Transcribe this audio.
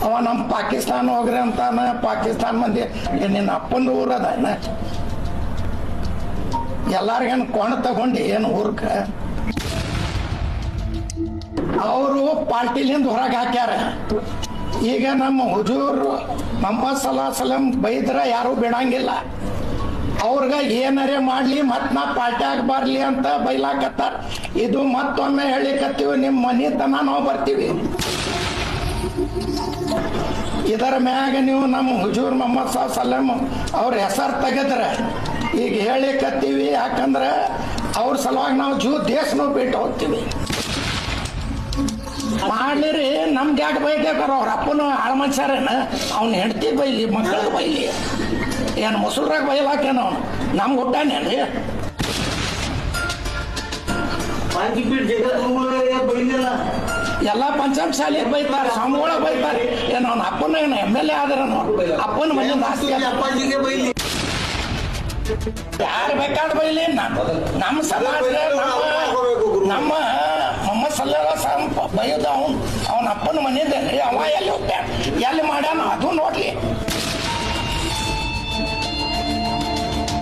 ಅವ ನಮ್ಮ ಪಾಕಿಸ್ತಾನ ಹೋಗ್ರಿ ಅಂತಾನ. ಪಾಕಿಸ್ತಾನ ಮಂದಿ ನಿನ್ನ ಅಪ್ಪನ ಊರದ ಎಲ್ಲಾರ್ಗೇನು ಕೊಂಡ ತಗೊಂಡು ಏನು ಊರ್ಕ ಅವರು ಪಾರ್ಟಿಲಿಂದ ಹೊರಗೆ ಹಾಕ್ಯಾರ. ಈಗ ನಮ್ಮ ಹುಜೂರ್ ಮೊಹಮ್ಮದ್ ಸಲಾಂ ಬೈದ್ರ ಯಾರು ಬಿಡಂಗಿಲ್ಲ. ಅವ್ರಗ ಏನರೇ ಮಾಡ್ಲಿ ಮತ್ ನಾ ಪಾರ್ಟ್ಯಾಗ ಬರ್ಲಿ ಅಂತ ಬೈಲಾಕತ್ತಾರ. ಇದು ಮತ್ತೊಮ್ಮೆ ಹೇಳಿಕತ್ತೀವಿ, ನಿಮ್ಮ ಮನೆ ತನ ನಾವು ಬರ್ತೀವಿ. ಇದರ ಮ್ಯಾಗ ನೀವು ನಮ್ಮ ಹುಜೂರ್ ಮೊಹಮ್ಮದ್ ಸಲಾಂ ಅವ್ರ ಹೆಸರು ತೆಗೆದ್ರೆ ಈಗ ಹೇಳಿಕತ್ತೀವಿ. ಯಾಕಂದ್ರೆ ಅವ್ರ ಸಲುವಾಗಿ ನಾವು ದೇಶನೂ ಬಿಟ್ಟು ಹೋಗ್ತೀವಿ. ಮಾಡ್ಲಿರಿ ನಮ್ಗೆ ಯಾಕೆ ಬೈಕ್ಯಾರ? ಅವ್ರ ಅಪ್ಪನ ಆಳ ಮನುಷ್ಯರೇನ? ಅವ್ನ ಹೆಂಡತಿ ಬೈಲಿ, ಮಕ್ಕಳಿಗೆ ಬೈಲಿ, ಏನು ಮುಸುಲ್ರಾಗ ಬೈಲಾಕೇನ? ಅವನು ನಮ್ಗೆ ಹುಟ್ಟಾನೇನ್ರಿ? ಎಲ್ಲ ಪಂಚಮಶಾಲಿ ಬೈತಾರೆ, ಸ್ವಾಮಿಗಳ ಬೈತಾರೆ. ಏನು ಅವ್ನ ಅಪ್ಪನ ಏನು MLA ಆದ್ರ ಅಪ್ಪನ ಮನೆಯಿಂದ ಆಸ್ತಿ ಯಾರು ಬೇಕಾದ ಬೈಲಿ? ನಮ್ಮ ಸಮಾಜ ನಮ್ಮ ಮೊಹಮ್ಮದ್ ಸಲಾಂ ಬೈದ ಅವನ ಅಪ್ಪನ ಮನೆಯಿಂದ ಅವ ಎಲ್ಲಿ ಹೋಗ್ತಾನೆ, ಎಲ್ಲಿ ಮಾಡ್ಯಾನ ಅದು ನೋಡ್ಲಿ.